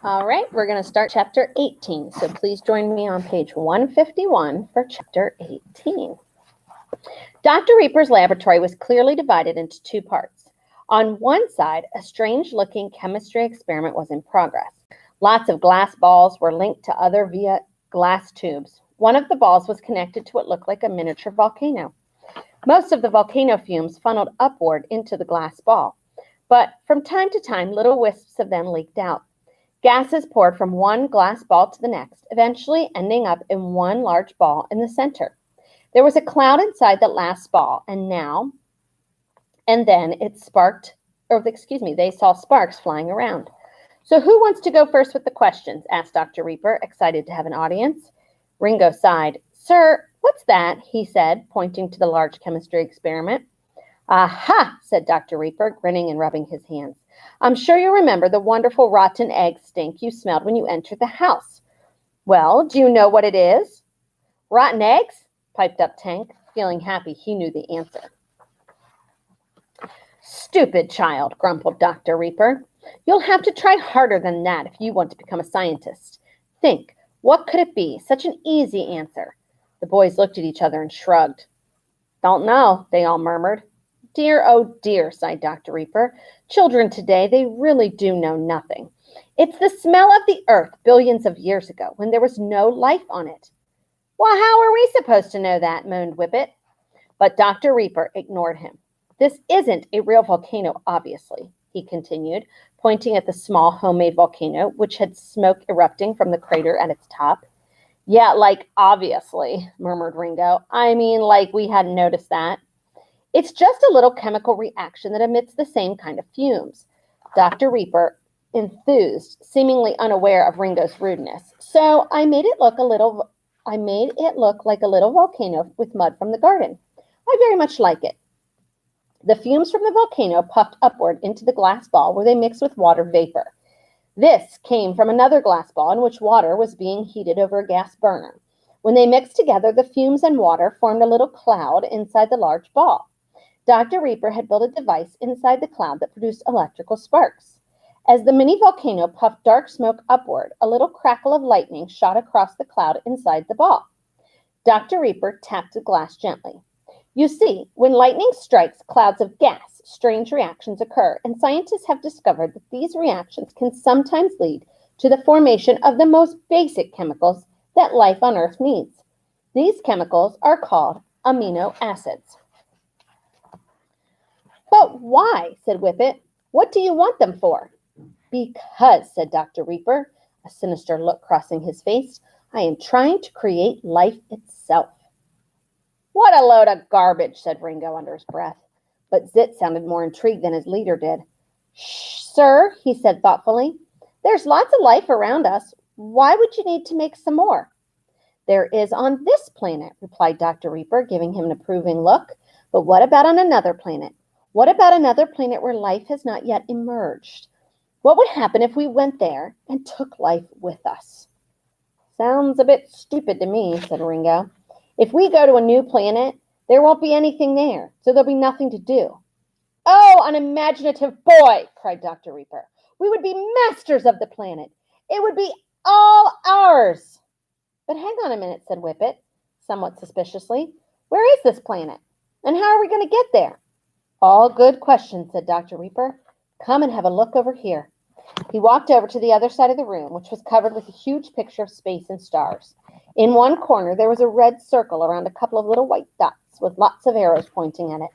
All right, we're going to start chapter 18. So please join me on page 151 for chapter 18. Dr. Reaper's laboratory was clearly divided into two parts. On one side, a strange-looking chemistry experiment was in progress. Lots of glass balls were linked to other via glass tubes. One of the balls was connected to what looked like a miniature volcano. Most of the volcano fumes funneled upward into the glass ball, but from time to time, little wisps of them leaked out. Gases poured from one glass ball to the next, eventually ending up in one large ball in the center. There was a cloud inside the last ball, and then it sparked, they saw sparks flying around. So who wants to go first with the questions? Asked Dr. Reaper, excited to have an audience. Ringo sighed. Sir, what's that? He said, pointing to the large chemistry experiment. Aha, said Dr. Reaper, grinning and rubbing his hands. I'm sure you remember the wonderful rotten egg stink you smelled when you entered the house. Well, do you know what it is? Rotten eggs? Piped up Tank, feeling happy he knew the answer. Stupid child, grumbled Dr. Reaper. You'll have to try harder than that if you want to become a scientist. Think, what could it be? Such an easy answer. The boys looked at each other and shrugged. Don't know, they all murmured. Dear, oh dear, sighed Dr. Reaper. Children today, they really do know nothing. It's the smell of the earth billions of years ago when there was no life on it. Well, how are we supposed to know that, moaned Whippet. But Dr. Reaper ignored him. This isn't a real volcano, obviously, he continued, pointing at the small homemade volcano, which had smoke erupting from the crater at its top. Yeah, like obviously, murmured Ringo. I mean, like we hadn't noticed that. It's just a little chemical reaction that emits the same kind of fumes. Dr. Reaper enthused, seemingly unaware of Ringo's rudeness. So I made it look like a little volcano with mud from the garden. I very much like it. The fumes from the volcano puffed upward into the glass ball where they mixed with water vapor. This came from another glass ball in which water was being heated over a gas burner. When they mixed together, the fumes and water formed a little cloud inside the large ball. Dr. Reaper had built a device inside the cloud that produced electrical sparks. As the mini volcano puffed dark smoke upward, a little crackle of lightning shot across the cloud inside the ball. Dr. Reaper tapped the glass gently. You see, when lightning strikes clouds of gas, strange reactions occur, and scientists have discovered that these reactions can sometimes lead to the formation of the most basic chemicals that life on Earth needs. These chemicals are called amino acids. But why? Said Whippet. What do you want them for? Because, said Dr. Reaper, a sinister look crossing his face, I am trying to create life itself. What a load of garbage, said Ringo under his breath. But Zit sounded more intrigued than his leader did. Shh, sir, he said thoughtfully. There's lots of life around us. Why would you need to make some more? There is on this planet, replied Dr. Reaper, giving him an approving look. But what about on another planet? What about another planet where life has not yet emerged? What would happen if we went there and took life with us? Sounds a bit stupid to me, said Ringo. If we go to a new planet, there won't be anything there, so there'll be nothing to do. Oh, unimaginative boy, cried Dr. Reaper. We would be masters of the planet. It would be all ours. But hang on a minute, said Whippet, somewhat suspiciously. Where is this planet? And how are we going to get there? All good questions, said Dr. Reaper. Come and have a look over here. He walked over to the other side of the room, which was covered with a huge picture of space and stars. In one corner, there was a red circle around a couple of little white dots with lots of arrows pointing at it.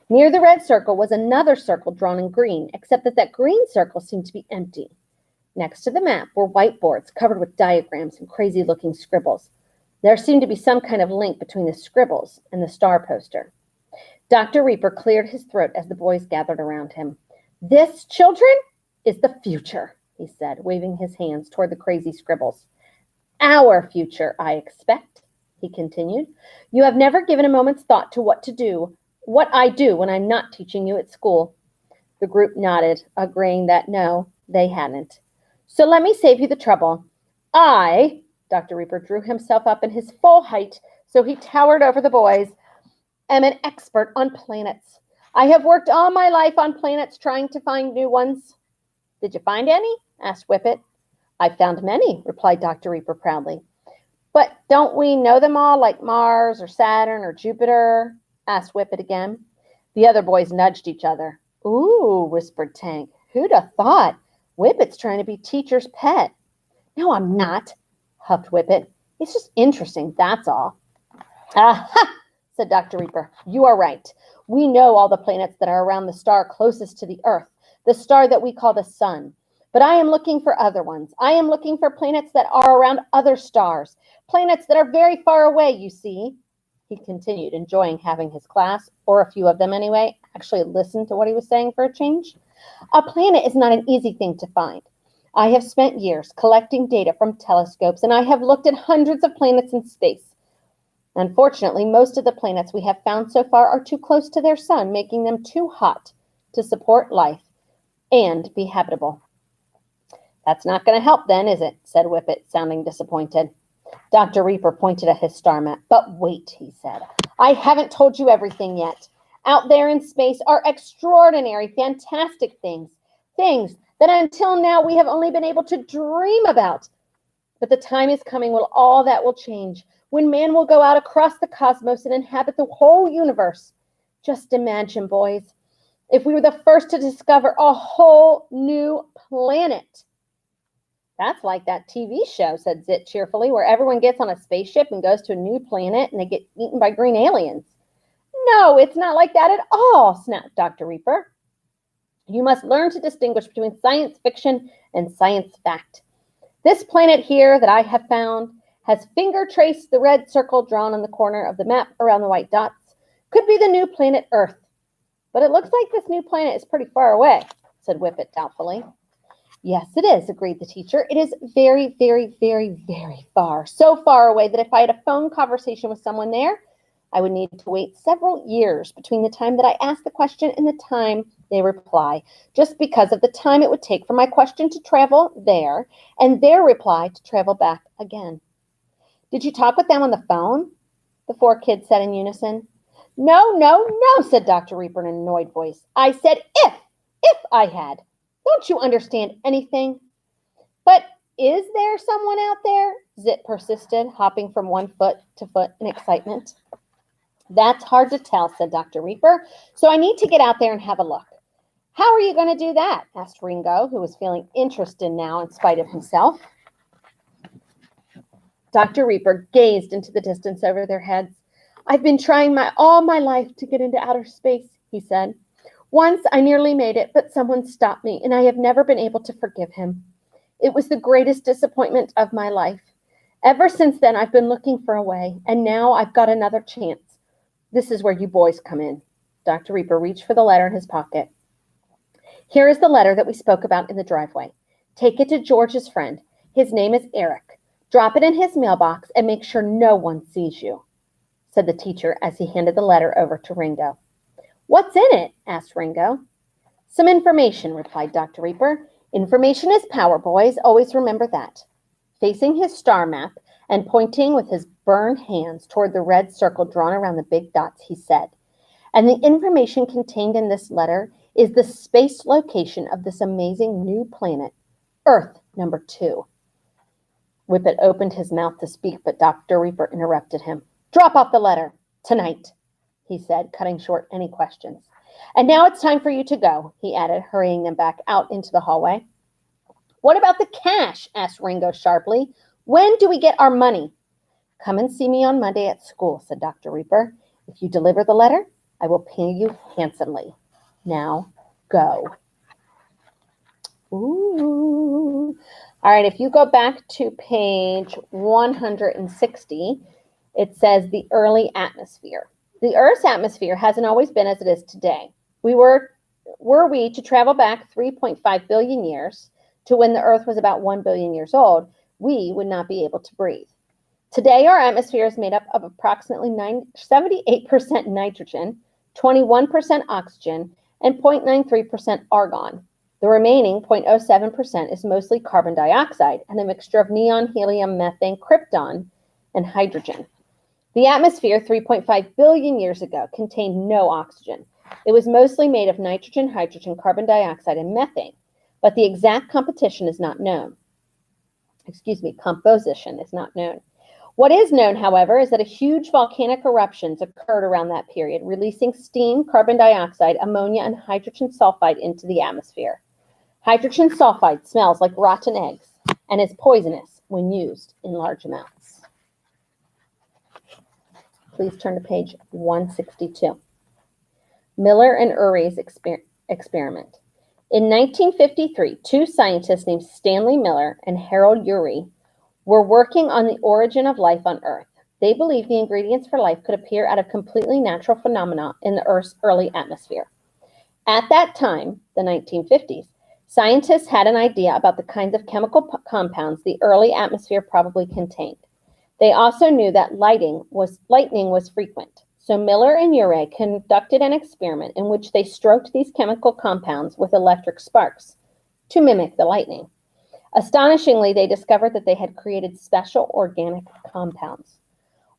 Near the red circle was another circle drawn in green, except that green circle seemed to be empty. Next to the map were whiteboards covered with diagrams and crazy-looking scribbles. There seemed to be some kind of link between the scribbles and the star poster. Dr. Reaper cleared his throat as the boys gathered around him. This, children, is the future, he said, waving his hands toward the crazy scribbles. Our future, I expect, he continued. You have never given a moment's thought to what I do when I'm not teaching you at school. The group nodded, agreeing that no, they hadn't. So let me save you the trouble. Dr. Reaper drew himself up in his full height, so he towered over the boys, am an expert on planets. I have worked all my life on planets trying to find new ones. Did you find any? asked Whippet. "I've found many," replied Dr. Reaper proudly. "But don't we know them all, like Mars or Saturn or Jupiter?" asked Whippet again. The other boys nudged each other. "Ooh," whispered Tank. "Who'd have thought? Whippet's trying to be teacher's pet." "No, I'm not," huffed Whippet. "It's just interesting, that's all." "Aha!" said Dr. Reaper. "You are right. We know all the planets that are around the star closest to the Earth, the star that we call the Sun. But I am looking for other ones. I am looking for planets that are around other stars, planets that are very far away, you see." He continued, enjoying having his class, or a few of them anyway, actually listen to what he was saying for a change. A planet is not an easy thing to find. I have spent years collecting data from telescopes, and I have looked at hundreds of planets in space. Unfortunately, most of the planets we have found so far are too close to their sun, making them too hot to support life and be habitable. "That's not going to help then, is it?" said Whippet, sounding disappointed. Dr. Reaper pointed at his star map. "But wait," he said. "I haven't told you everything yet. Out there in space are extraordinary, fantastic things. Things that until now we have only been able to dream about. But the time is coming when all that will change, when man will go out across the cosmos and inhabit the whole universe. Just imagine, boys, if we were the first to discover a whole new planet." "That's like that TV show," said Zit cheerfully, "where everyone gets on a spaceship and goes to a new planet and they get eaten by green aliens." "No, it's not like that at all," snapped Dr. Reaper. "You must learn to distinguish between science fiction and science fact. This planet here that I have found has finger traced the red circle drawn on the corner of the map around the white dots. Could be the new planet Earth. But it looks like this new planet is pretty far away," said Whippet doubtfully. "Yes, it is," agreed the teacher. "It is very, very, very, very far. So far away that if I had a phone conversation with someone there, I would need to wait several years between the time that I ask the question and the time they reply, just because of the time it would take for my question to travel there and their reply to travel back again." "Did you talk with them on the phone?" the four kids said in unison. "No, no, no," said Dr. Reaper in an annoyed voice. "I said if I had. Don't you understand anything?" "But is there someone out there?" Zit persisted, hopping from one foot to foot in excitement. "That's hard to tell," said Dr. Reaper, "so I need to get out there and have a look." "How are you going to do that?" asked Ringo, who was feeling interested now in spite of himself. Dr. Reaper gazed into the distance over their heads. "I've been trying all my life to get into outer space," he said. "Once I nearly made it, but someone stopped me, and I have never been able to forgive him. It was the greatest disappointment of my life. Ever since then, I've been looking for a way, and now I've got another chance. This is where you boys come in." Dr. Reaper reached for the letter in his pocket. "Here is the letter that we spoke about in the driveway. Take it to George's friend. His name is Eric. Drop it in his mailbox and make sure no one sees you," said the teacher as he handed the letter over to Ringo. "What's in it?" asked Ringo. "Some information," replied Dr. Reaper. "Information is power, boys. Always remember that." Facing his star map and pointing with his burned hands toward the red circle drawn around the big dots, he said, "And the information contained in this letter is the space location of this amazing new planet, Earth number 2. Whippet opened his mouth to speak, but Dr. Reaper interrupted him. "Drop off the letter tonight," he said, cutting short any questions. "And now it's time for you to go," he added, hurrying them back out into the hallway. "What about the cash?" asked Ringo sharply. "When do we get our money?" "Come and see me on Monday at school," said Dr. Reaper. "If you deliver the letter, I will pay you handsomely. Now, go." Ooh. All right, if you go back to page 160, it says the early atmosphere. The Earth's atmosphere hasn't always been as it is today. Were we to travel back 3.5 billion years to when the Earth was about 1 billion years old, we would not be able to breathe. Today, our atmosphere is made up of approximately 78% nitrogen, 21% oxygen, and 0.93% argon. The remaining 0.07% is mostly carbon dioxide and a mixture of neon, helium, methane, krypton, and hydrogen. The atmosphere 3.5 billion years ago contained no oxygen. It was mostly made of nitrogen, hydrogen, carbon dioxide, and methane. but the exact composition is not known. Composition is not known. What is known, however, is that a huge volcanic eruptions occurred around that period, releasing steam, carbon dioxide, ammonia, and hydrogen sulfide into the atmosphere. Hydrogen sulfide smells like rotten eggs and is poisonous when used in large amounts. Please turn to page 162. Miller and Urais experiment. In 1953, two scientists named Stanley Miller and Harold Urey were working on the origin of life on Earth. They believed the ingredients for life could appear out of completely natural phenomena in the Earth's early atmosphere. At that time, the 1950s, scientists had an idea about the kinds of chemical compounds the early atmosphere probably contained. They also knew that lightning was frequent. So Miller and Urais conducted an experiment in which they stroked these chemical compounds with electric sparks to mimic the lightning. Astonishingly, they discovered that they had created special organic compounds.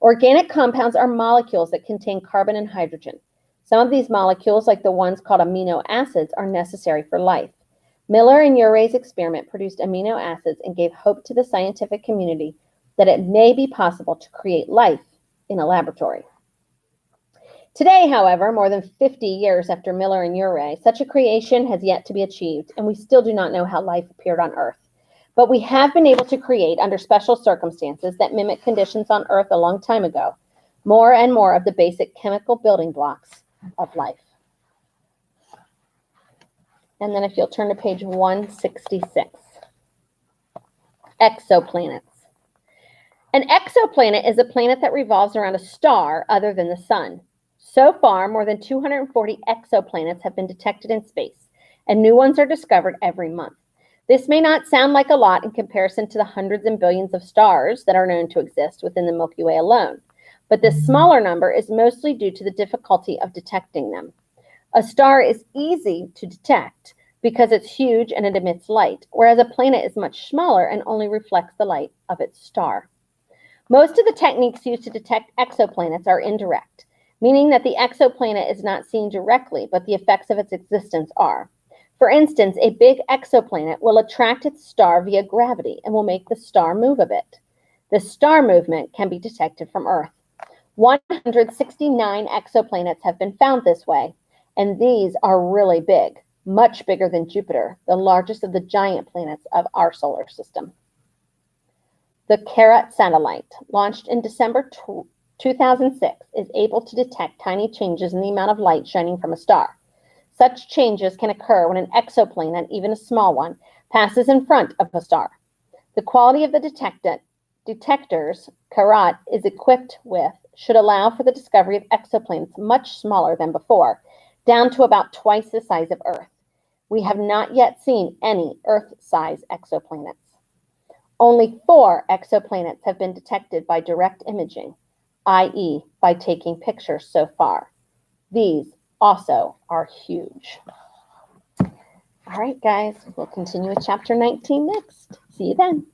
Organic compounds are molecules that contain carbon and hydrogen. Some of these molecules, like the ones called amino acids, are necessary for life. Miller and Urais' experiment produced amino acids and gave hope to the scientific community that it may be possible to create life in a laboratory. Today, however, more than 50 years after Miller and Urais, such a creation has yet to be achieved, and we still do not know how life appeared on Earth. But we have been able to create, under special circumstances that mimic conditions on Earth a long time ago, more and more of the basic chemical building blocks of life. And then if you'll turn to page 166. Exoplanets. An exoplanet is a planet that revolves around a star other than the sun. So far, more than 240 exoplanets have been detected in space, and new ones are discovered every month. This may not sound like a lot in comparison to the hundreds and billions of stars that are known to exist within the Milky Way alone, but this smaller number is mostly due to the difficulty of detecting them. A star is easy to detect because it's huge and it emits light, whereas a planet is much smaller and only reflects the light of its star. Most of the techniques used to detect exoplanets are indirect, meaning that the exoplanet is not seen directly, but the effects of its existence are. For instance, a big exoplanet will attract its star via gravity and will make the star move a bit. The star movement can be detected from Earth. 169 exoplanets have been found this way, and these are really big, much bigger than Jupiter, the largest of the giant planets of our solar system. The Carrot satellite, launched in December 2006, is able to detect tiny changes in the amount of light shining from a star. Such changes can occur when an exoplanet, even a small one, passes in front of a star. The quality of the detectors Carrot is equipped with should allow for the discovery of exoplanets much smaller than before, down to about twice the size of Earth. We have not yet seen any Earth-size exoplanets. Only 4 exoplanets have been detected by direct imaging, i.e., by taking pictures so far. These also are huge. All right, guys, we'll continue with chapter 19 next. See you then.